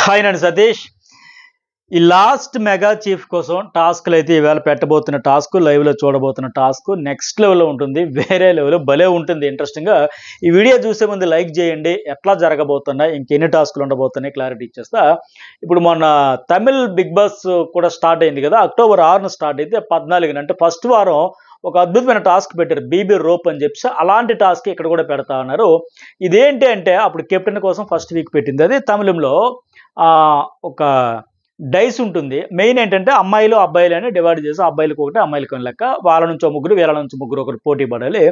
Hi నేను సతీష్. ఈ last mega chief కోసం టాస్క్లు అయితే ఈవేళ పెట్టబోతున్న టాస్క్, లైవ్లో చూడబోతున్న టాస్క్ నెక్స్ట్ లెవెల్లో ఉంటుంది. వేరే లెవెల్ భలే ఉంటుంది ఇంట్రెస్టింగ్గా. ఈ వీడియో చూసే ముందు లైక్ చేయండి. ఎట్లా జరగబోతున్నాయి, ఇంకెన్ని టాస్కులు ఉండబోతున్నాయి క్లారిటీ ఇచ్చేస్తా. ఇప్పుడు మొన్న తమిళ్ బిగ్ బాస్ కూడా స్టార్ట్ అయింది కదా, అక్టోబర్ 6న స్టార్ట్ అయితే 14న అంటే ఫస్ట్ వారం ఒక అద్భుతమైన టాస్క్ పెట్టారు, బీబీ రోప్ అని చెప్పి. అలాంటి టాస్క్ ఇక్కడ కూడా పెడతా ఉన్నారు. ఇదేంటి అంటే అప్పుడు కెప్టెన్ కోసం ఫస్ట్ వీక్ పెట్టింది. అది తమిళంలో ఒక డైస్ ఉంటుంది. మెయిన్ ఏంటంటే అమ్మాయిలు అబ్బాయిలు అని డివైడ్ చేసి, అబ్బాయిలకు ఒకటి అమ్మాయిలకు ఒక లెక్క, వాళ్ళ నుంచి ముగ్గురు వీళ్ళ నుంచి ముగ్గురు ఒకటి పోటీ పడాలి.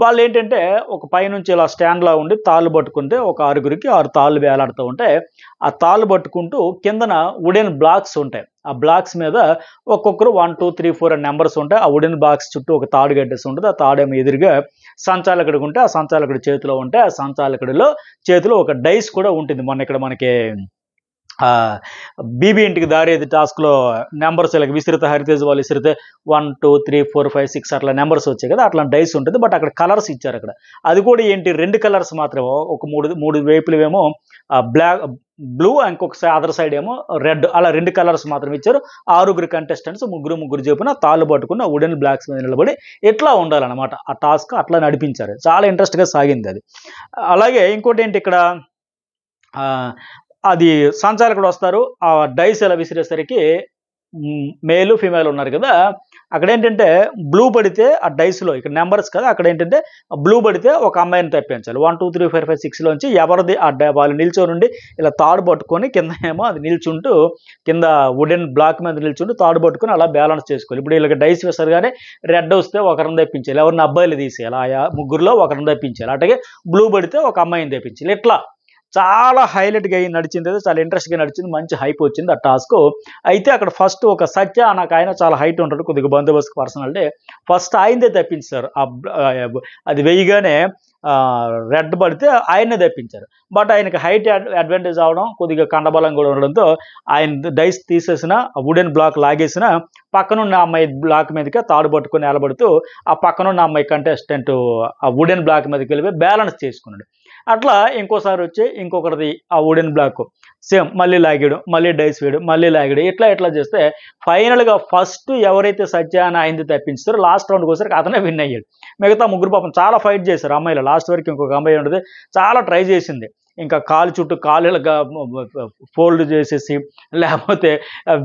వాళ్ళు ఏంటంటే ఒక పైనుంచి ఇలా స్టాండ్లా ఉండి తాళ్ళు పట్టుకుంటే ఒక 6గురికి 6 తాళ్ళు వేలాడుతూ ఉంటాయి. ఆ తాళ్ళు పట్టుకుంటూ కిందన వుడెన్ బ్లాక్స్ ఉంటాయి. ఆ బ్లాక్స్ మీద ఒక్కొక్కరు 1 2 3 4 అని నెంబర్స్ ఉంటాయి. ఆ వుడెన్ బ్లాక్స్ చుట్టూ ఒక తాడు గడ్డేసి ఉంటుంది. ఆ తాడేమో ఎదురుగా సంచాలకుడికి ఉంటే, ఆ సంచాలకుడి చేతిలో ఉంటే, ఆ సంచాలకుడిలో చేతిలో ఒక డైస్ కూడా ఉంటుంది. మొన్న ఇక్కడ మనకి బీబీ ఇంటికి దారేది టాస్క్లో నెంబర్స్ ఇలా విసిరితే, హరితేజ్ వాళ్ళు విసిరితే 1 2 3 4 5 6 అట్లా నెంబర్స్ వచ్చాయి కదా, అట్లా డైస్ ఉంటుంది. బట్ అక్కడ కలర్స్ ఇచ్చారు. అక్కడ అది కూడా ఏంటి, 2 కలర్స్ మాత్రమే. ఒక మూడు వైపులేమో బ్లాక్ బ్లూ, ఇంకొక అదర్ సైడ్ ఏమో రెడ్, అలా 2 కలర్స్ మాత్రం ఇచ్చారు. 6గురు కంటెస్టెంట్స్ ముగ్గురు చెప్పున తాళ్ళు పట్టుకున్న వుడెన్ బ్లాక్స్ మీద నిలబడి ఎట్లా ఉండాలన్నమాట. ఆ టాస్క్ అట్లా నడిపించారు. చాలా ఇంట్రెస్ట్గా సాగింది అది. అలాగే ఇంకోటి ఏంటి, ఇక్కడ అది సంచాలకుడు వస్తారు. ఆ డైస్ ఎలా విసిరేసరికి మేలు ఫీమేల్ ఉన్నారు కదా, అక్కడ ఏంటంటే బ్లూ పడితే ఆ డైస్లో, ఇక్కడ నెంబర్స్ కదా, అక్కడ ఏంటంటే బ్లూ పడితే ఒక అమ్మాయిని తప్పించాలి. 1 2 3 4 5 6లోంచి ఎవరిది వాళ్ళు నిల్చోనుండి ఇలా తాడు పట్టుకొని కింద ఏమో అది నిల్చుంటూ, కింద వుడెన్ బ్లాక్ మీద నిల్చుంటూ తాడు పట్టుకొని అలా బ్యాలెన్స్ చేసుకోవాలి. ఇప్పుడు వీళ్ళకి డైస్ వేసారుగానే రెడ్ వస్తే ఒకరిని తెప్పించాలి, ఎవరిని అబ్బాయిలు తీసేయాలి, ఆ ముగ్గురులో ఒకరిని తెప్పించాలి. అట్లాగే బ్లూ పడితే ఒక అమ్మాయిని తెప్పించాలి. ఇట్లా చాలా హైలైట్గా నడిచింది. చాలా ఇంట్రెస్ట్గా నడిచింది, మంచి హైప్ వచ్చింది ఆ టాస్క్. అయితే అక్కడ ఫస్ట్ ఒక సత్య నాకు ఆయన చాలా హైట్ ఉంటాడు, కొద్దిగా బందోబస్తు పర్సనాలిటీ. ఫస్ట్ ఆయనదే తప్పించారు. అది వేయగానే రెడ్ పడితే ఆయన్నే తెప్పించారు. బట్ ఆయనకి హైట్ అడ్వాంటేజ్ అవడం, కొద్దిగా కండబలం కూడా ఉండడంతో ఆయన డైస్ తీసేసిన వుడెన్ బ్లాక్ లాగేసిన పక్కనున్న అమ్మాయి బ్లాక్ మీదకి తాడు పట్టుకొని నిలబడుతూ ఆ పక్కనున్న అమ్మాయి కంటెస్టెంట్ ఆ వుడెన్ బ్లాక్ మీదకి వెళ్ళిపోయి బ్యాలెన్స్ చేసుకున్నాడు. అట్లా ఇంకోసారి వచ్చి ఇంకొకరిది ఆ వుడెన్ బ్లాక్ సేమ్ మళ్ళీ లాగాడు, మళ్ళీ డైస్ వేయడు, మళ్ళీ లాగాడు. ఇట్లా చేస్తే ఫైనల్గా ఫస్ట్ ఎవరైతే సత్య అని ఆయనది తప్పించారో లాస్ట్ రౌండ్కి వచ్చేసరికి అతనే విన్ అయ్యాడు. మిగతా ముగ్గురు పాపం చాలా ఫైట్ చేశారు అమ్మాయిలు. లాస్ట్ వరకు ఇంకొక అమ్మాయి ఉంటుంది, చాలా ట్రై చేసింది. ఇంకా కాలు చుట్టూ కాలుగా ఫోల్డ్ చేసేసి, లేకపోతే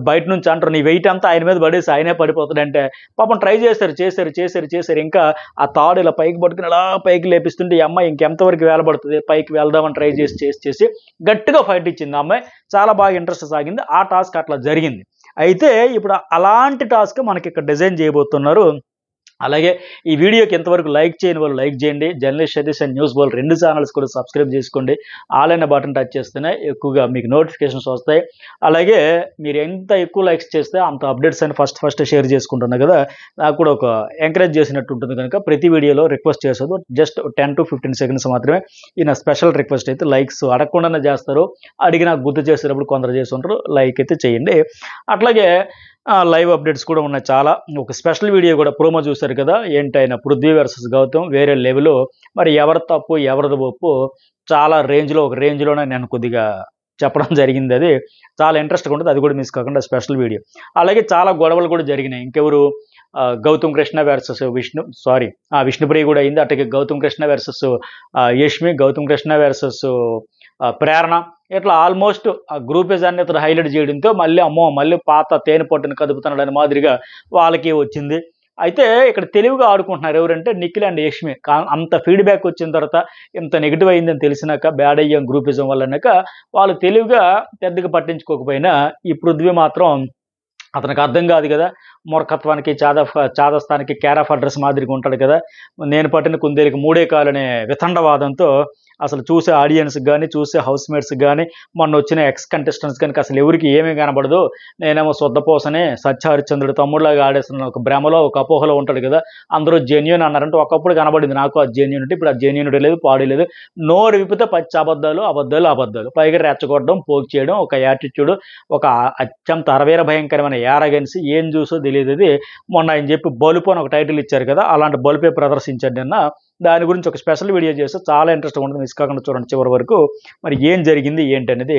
బయట నుంచి అంటారు నీ వెయిట్ అంతా ఆయన మీద పడేసి ఆయనే పడిపోతాడంటే పాపం ట్రై చేశారు. ఇంకా ఆ తాడు ఇలా పైకి పట్టుకుని అలా పైకి లేపిస్తుంటే ఈ అమ్మాయి ఇంకెంతవరకు వేలబడుతుంది, పైకి వెళ్దామని ట్రై చేసి గట్టిగా ఫైట్ ఇచ్చింది ఆ అమ్మాయి. చాలా బాగా ఇంట్రెస్ట్ సాగింది. ఆ టాస్క్ అట్లా జరిగింది. అయితే ఇప్పుడు అలాంటి టాస్క్ మనకి ఇక్కడ డిజైన్ చేయబోతున్నారు. అలాగే ఈ వీడియోకి ఎంతవరకు లైక్ చేయని వాళ్ళు లైక్ చేయండి. Journalist Satish and news ball 2 channels కూడా సబ్స్క్రైబ్ చేసుకోండి. ఆల్ అనే బటన్ టచ్ చేస్తేనే ఎక్కువగా మీకు నోటిఫికేషన్స్ వస్తాయి. అలాగే మీరు ఎంత ఎక్కువ లైక్స్ చేస్తే అంత అప్డేట్స్ అని ఫస్ట్ షేర్ చేసుకుంటున్నా కదా, నాకు కూడా ఒక ఎంకరేజ్ చేసినట్టు ఉంటుంది. కనుక ప్రతి వీడియోలో రిక్వెస్ట్ చేసేది జస్ట్ 10 to 15 seconds మాత్రమే. ఈ నా స్పెషల్ రిక్వెస్ట్ అయితే లైక్స్ అడగకుండానే చేస్తారు, అడిగి నాకు గుర్తు చేసేటప్పుడు కొందరు చేసి ఉంటారు. లైక్ అయితే చేయండి. అట్లాగే లైవ్ అప్డేట్స్ కూడా ఉన్నాయి చాలా. ఒక స్పెషల్ వీడియో కూడా ప్రోమో చూశారు కదా, ఏంటైనా పృథ్వీ వర్సెస్ గౌతమ్ వేరే లెవెల్లో. మరి ఎవరి తప్పు ఎవరిది ఒప్పు చాలా ఒక రేంజ్లోనే నేను కొద్దిగా చెప్పడం జరిగింది. అది చాలా ఇంట్రెస్ట్గా ఉంటుంది, అది కూడా మిస్ కాకుండా స్పెషల్ వీడియో. అలాగే చాలా గొడవలు కూడా జరిగినాయి. ఇంకెవరు, గౌతమ్ కృష్ణ వర్సెస్ విష్ణుప్రియ కూడా అయింది. అట్లాగే గౌతమ్ కృష్ణ వర్సెస్ యష్మి, గౌతమ్ కృష్ణ వర్సెస్ ప్రేరణ, ఇట్లా ఆల్మోస్ట్ ఆ గ్రూపేజ్ అన్ని ఇతను హైలైట్ చేయడంతో మళ్ళీ పాత తేనె పట్టును కదుపుతున్నాడని మాదిరిగా వాళ్ళకి వచ్చింది. అయితే ఇక్కడ తెలివిగా ఆడుకుంటున్నారు ఎవరంటే నిఖిల్ అండ్ యష్మి. అంత ఫీడ్బ్యాక్ వచ్చిన తర్వాత, ఇంత నెగిటివ్ అయిందని తెలిసినాక, బ్యాడ్ అయ్యాం గ్రూపిజం వల్లనాక వాళ్ళు తెలివిగా పెద్దగా పట్టించుకోకపోయినా, ఈ పృథ్వీ మాత్రం అతనికి అర్థం కాదు కదా, మూర్ఖత్వానికి చాదస్తానికి కేర్ ఆఫ్ అడ్రస్ మాదిరిగా ఉంటాడు కదా. నేను పట్టిన కుందేలికి 3 కాలు అనే వితండవాదంతో అసలు చూసే ఆడియన్స్కి కానీ, చూసే హౌస్ మేట్స్కి కానీ, మొన్న వచ్చిన ఎక్స్ కంటెస్టెంట్స్ కనుక అసలు ఎవరికి ఏమీ కనబడదు. నేనేమో శుద్ధపోసనే సత్యహరిశ్చంద్రుడు తమ్ముడులాగా ఆడేస్తున్న ఒక భ్రమలో, ఒక అపోహలో ఉంటాడు కదా. అందరూ జెన్యూన్ అన్నారంటే ఒకప్పుడు కనబడింది నాకు ఆ జెన్యూనిటీ. ఇప్పుడు ఆ జెన్యూనిటీ లేదు, పాడి లేదు. నోరు విప్పితే పచ్చి అబద్ధాలు, పైగా రెచ్చగొట్టడం, పోక్ చేయడం, ఒక యాటిట్యూడ్, ఒక అత్యంత అరవీర భయంకరమైన యారగెన్సీ. ఏం చూసో తెలియదు. అది మొన్న ఆయన చెప్పి బలుపు అని ఒక టైటిల్ ఇచ్చారు కదా, అలాంటి బలుపే ప్రదర్శించాడు నిన్న. దాని గురించి ఒక స్పెషల్ వీడియో చేస్తే చాలా ఇంట్రెస్ట్ ఉంటుంది, మిస్ కాకుండా చూడండి చివరి వరకు. మరి ఏం జరిగింది ఏంటి అనేది.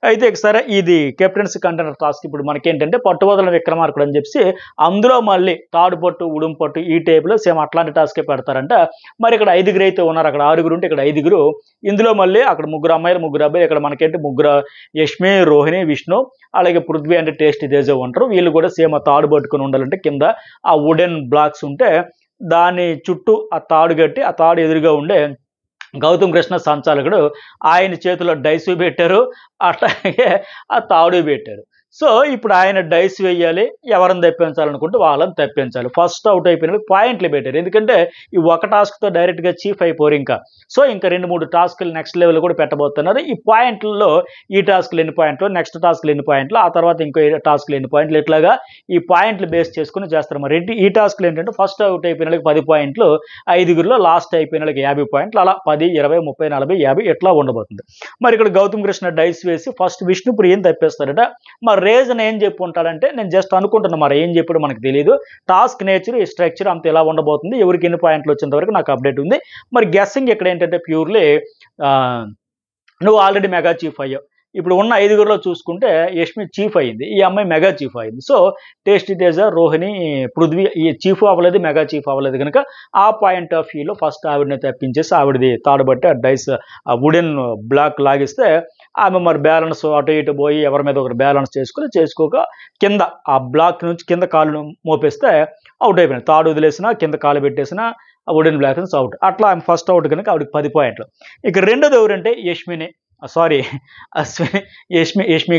అయితే సరే, ఇది కెప్టెన్సీ కంటైనర్ టాస్క్. ఇప్పుడు మనకేంటంటే పట్టువదల విక్రమార్కుడు అని చెప్పి అందులో మళ్ళీ తాడు పట్టు ఉడుం పట్టు ఈ టైప్లో సేమ్ అట్లాంటి టాస్కే పెడతారంట. మరి ఇక్కడ 5 అయితే ఉన్నారు, అక్కడ 6 ఉంటే ఇక్కడ 5. ఇందులో మళ్ళీ అక్కడ 3 అమ్మాయిలు 3 అబ్బాయిలు, ఇక్కడ మనకేంటి 3 యష్మి, రోహిణి, విష్ణు, అలాగే పృథ్వీ అంటే టేస్టీ తేజ ఉంటారు. వీళ్ళు కూడా సేమ్ ఆ తాడు పట్టుకుని ఉండాలంటే కింద ఆ వుడెన్ బ్లాక్స్ ఉంటే దాని చుట్టూ ఆ తాడు కట్టి ఆ తాడు ఎదురుగా ఉండే గౌతమ్ కృష్ణ సంచాలకుడు ఆయన చేతిలో డైస్ పెట్టారు, అట్లాగే ఆ తాడు పెట్టారు. సో ఇప్పుడు ఆయన డైస్ వేయాలి, ఎవరిని తెప్పించాలనుకుంటే వాళ్ళని తెప్పించాలి. ఫస్ట్ అవుట్ అయిపోయిన పాయింట్లు పెట్టారు, ఎందుకంటే ఈ ఒక టాస్క్తో డైరెక్ట్గా చీఫ్ అయిపోరు ఇంకా. సో ఇంకా 2-3 టాస్కులు నెక్స్ట్ లెవెల్ కూడా పెట్టబోతున్నారు. ఈ పాయింట్లలో ఈ టాస్క్లు ఎన్ని పాయింట్లు, నెక్స్ట్ టాస్క్లు ఎన్ని పాయింట్లు, ఆ తర్వాత ఇంకో టాస్క్లు ఎన్ని పాయింట్లు, ఇట్లాగా ఈ పాయింట్లు బేస్ చేసుకుని చేస్తారు. మరి ఈ టాస్క్లు ఏంటంటే ఫస్ట్ అవుట్ అయిపోయిన వాళ్ళకి 10 పాయింట్లు, 5గురిలో లాస్ట్ అయిపోయిన వాళ్ళకి 50 పాయింట్లు, అలా 10, 20, 30, 40, 50 ఇట్లా ఉండబోతుంది. మరి ఇక్కడ గౌతమ్ కృష్ణ డైస్ వేసి ఫస్ట్ విష్ణుప్రియని తప్పేస్తారట. మరి రీజన్ ఏం చెప్పి ఉంటాడంటే, నేను జస్ట్ అనుకుంటున్నా, మరి ఏం చెప్పాడు మనకు తెలియదు. టాస్క్ నేచర్, ఈ స్ట్రక్చర్ అంత ఎలా ఉండబోతుంది, ఎవరికి ఎన్ని పాయింట్లు వచ్చేంత వరకు నాకు అప్డేట్ ఉంది. మరి గెస్సింగ్ ఇక్కడ ఏంటంటే ప్యూర్లీ నువ్వు ఆల్రెడీ మెగా చీఫ్ అయ్యావు. ఇప్పుడు ఉన్న 5గురిలో చూసుకుంటే యష్మి చీఫ్ అయ్యింది, ఈ అమ్మాయి మెగా చీఫ్ అయింది. సో టేస్టీ తేజ, రోహిణి, పృథ్వీ ఈ చీఫ్ అవ్వలేదు, మెగా చీఫ్ అవ్వలేదు కనుక ఆ పాయింట్ ఆఫ్ వ్యూలో ఫస్ట్ ఆవిడని తప్పించేసి ఆవిడది తాడుబట్టి ఆ డైస్ ఆ వుడెన్ బ్లాక్ లాగిస్తే ఆమె మరి బ్యాలెన్స్ అటు ఇటు పోయి ఎవరి మీద ఒకరు బ్యాలెన్స్ చేసుకోక కింద ఆ బ్లాక్ నుంచి కింద కాలు మోపేస్తే అవుట్ అయిపోయింది. తాడు వదిలేసినా కింద కాలు పెట్టేసిన ఆ వుడెన్ బ్లాక్ నుంచి అవుట్. అట్లా ఆమె ఫస్ట్ అవుట్ కనుక ఆవిడకి 10 పాయింట్లు. ఇక రెండోది ఎవరంటే యష్మి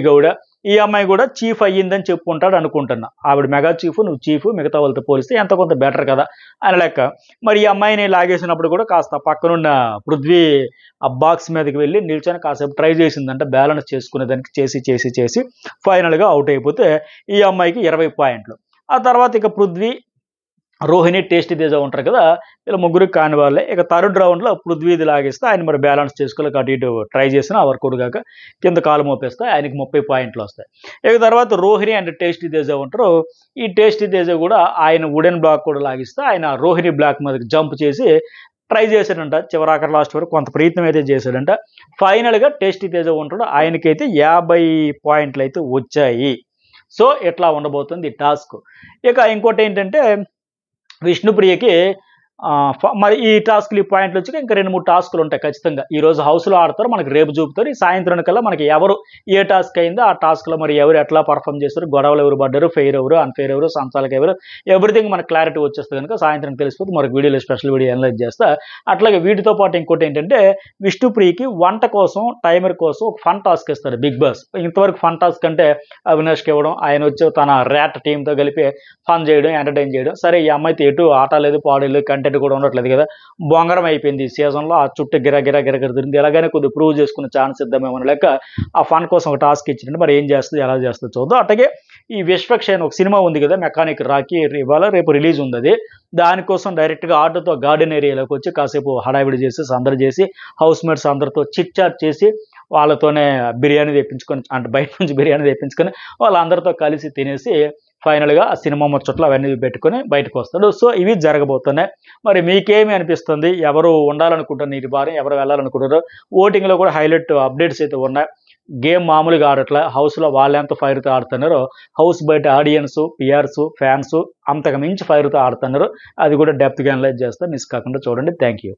గౌడ. ఈ అమ్మాయి కూడా చీఫ్ అయ్యిందని చెప్పుకుంటాడు అనుకుంటున్నా. ఆవిడ మెగా చీఫ్, నువ్వు చీఫ్, మిగతా వాళ్ళతో పోలిస్తే ఎంత కొంత బెటర్ కదా అని లెక్క. మరి ఈ అమ్మాయిని లాగేసినప్పుడు కూడా కాస్త పక్కనున్న పృథ్వీ ఆ బాక్స్ మీదకి వెళ్ళి నిల్చొని కాసేపు ట్రై చేసిందంటే బ్యాలెన్స్ చేసుకునేదానికి, చేసి ఫైనల్గా అవుట్ అయిపోతే ఈ అమ్మాయికి 20 పాయింట్లు. ఆ తర్వాత ఇక పృథ్వీ, రోహిణి, టేస్టీ తేజ ఉంటారు కదా, ఇలా 3 కాని వాళ్ళే. ఇక థర్డ్ రౌండ్లో పృథ్వీది లాగేస్తే ఆయన మరి బ్యాలెన్స్ చేసుకోలేక అటు ఇటు ట్రై చేసిన ఆ వర్కౌట్ కాక కింద కాలు మోపేస్తే ఆయనకి 30 పాయింట్లు వస్తాయి. ఇక తర్వాత రోహిణి అండ్ టేస్టీ తేజ ఉంటారు. ఈ టేస్టీ తేజ కూడా ఆయన వుడెన్ బ్లాక్ కూడా లాగిస్తే ఆయన రోహిణి బ్లాక్ మీదకి జంప్ చేసి ట్రై చేశాడంట. చివరాఖరి లాస్ట్ వరకు కొంత ప్రయత్నం అయితే చేశాడంట. ఫైనల్గా టేస్టీ తేజ ఉంటాడు, ఆయనకైతే 50 పాయింట్లు అయితే వచ్చాయి. సో ఇట్లా ఉండబోతుంది టాస్క్. ఇక ఇంకోటి ఏంటంటే విష్ణుప్రియకి మరి ఈ టాస్క్లు, ఈ పాయింట్లు వచ్చి ఇంకా 2-3 టాస్కులు ఉంటాయి ఖచ్చితంగా. ఈ రోజు హౌస్లో ఆడతారు, మనకి రేపు చూపుతారు. ఈ సాయంత్రం కల్లా మనకి ఎవరు ఏ టాస్క్ అయిందో ఆ టాస్క్లో మరి ఎవరు ఎట్లా పర్ఫామ్ చేస్తారు, గొడవలు ఎవరు పడ్డారు, ఫెయిర్ ఎవరు, అన్ఫెయిర్ ఎవరు, సంచాలకు ఎవరు, ఎవ్రీథింగ్ మనకు క్లారిటీ వచ్చేస్తుంది కనుక సాయంత్రం తెలిసిపోతే మరొక వీడియోలో స్పెషల్ వీడియో అనలైజ్ చేస్తా. అట్లాగే వీటితో పాటు ఇంకోటి ఏంటంటే విష్ణుప్రియకి వంట కోసం, టైమర్ కోసం ఒక ఫన్ టాస్క్ ఇస్తారు బిగ్ బాస్. ఇంతవరకు ఫన్ టాస్క్ అంటే అవినాష్కి ఇవ్వడం, ఆయన వచ్చి తన ర్యాట్ టీంతో కలిపి ఫన్ చేయడం, ఎంటర్టైన్ చేయడం. సరే ఈ అమ్మాయితో ఎటు ఆట లేదు, పాడలేదు, కంటెంట్ కూడా ఉండట్లేదు కదా, బొంగరం అయిపోయింది ఈ సీజన్లో. ఆ చుట్టూ గిరా తిరిగింది, ఎలాగైనా కొద్దిగా ప్రూవ్ చేసుకునే ఛాన్స్ ఇద్దామేమో లెక్క ఆ ఫన్ కోసం ఒక టాస్క్ ఇచ్చిందంటే మరి ఏం చేస్తుంది, ఎలా చేస్తుంది చూద్దాం. అట్లాగే ఈ విశ్వక్షేణ్ ఒక సినిమా ఉంది కదా, మెకానిక్ రాకీ, ఇవాళ రేపు రిలీజ్ ఉంది. అది దానికోసం డైరెక్ట్గా ఆటోతో గార్డెన్ ఏరియాలోకి వచ్చి కాసేపు హడావిడి చేసి సందడి చేసి హౌస్ మేట్స్ అందరితో చిట్ చాట్ చేసి వాళ్ళతోనే బిర్యానీ తెప్పించుకొని, అంటే బయట నుంచి బిర్యానీ తెప్పించుకొని వాళ్ళందరితో కలిసి తినేసి ఫైనల్గా ఆ సినిమా ముచ్చట్లు అవన్నీ పెట్టుకొని బయటకు వస్తాడు. సో ఇవి జరగబోతున్నాయి. మరి మీకేమి అనిపిస్తుంది, ఎవరు ఉండాలనుకుంటున్నారు ఈ వారం, ఎవరు వెళ్ళాలనుకుంటారు? ఓటింగ్లో కూడా హైలైట్ అప్డేట్స్ అయితే ఉన్నాయి. గేమ్ మామూలుగా ఆడట్లా, హౌస్లో వాళ్ళు ఎంత ఫైర్తో ఆడుతున్నారో హౌస్ బయట ఆడియన్స్, పిఆర్స్, ఫ్యాన్స్ అంతకు మించి ఫైర్తో ఆడుతున్నారు. అది కూడా డెప్త్గా అనలైజ్ చేస్తా, మిస్ కాకుండా చూడండి. Thank you.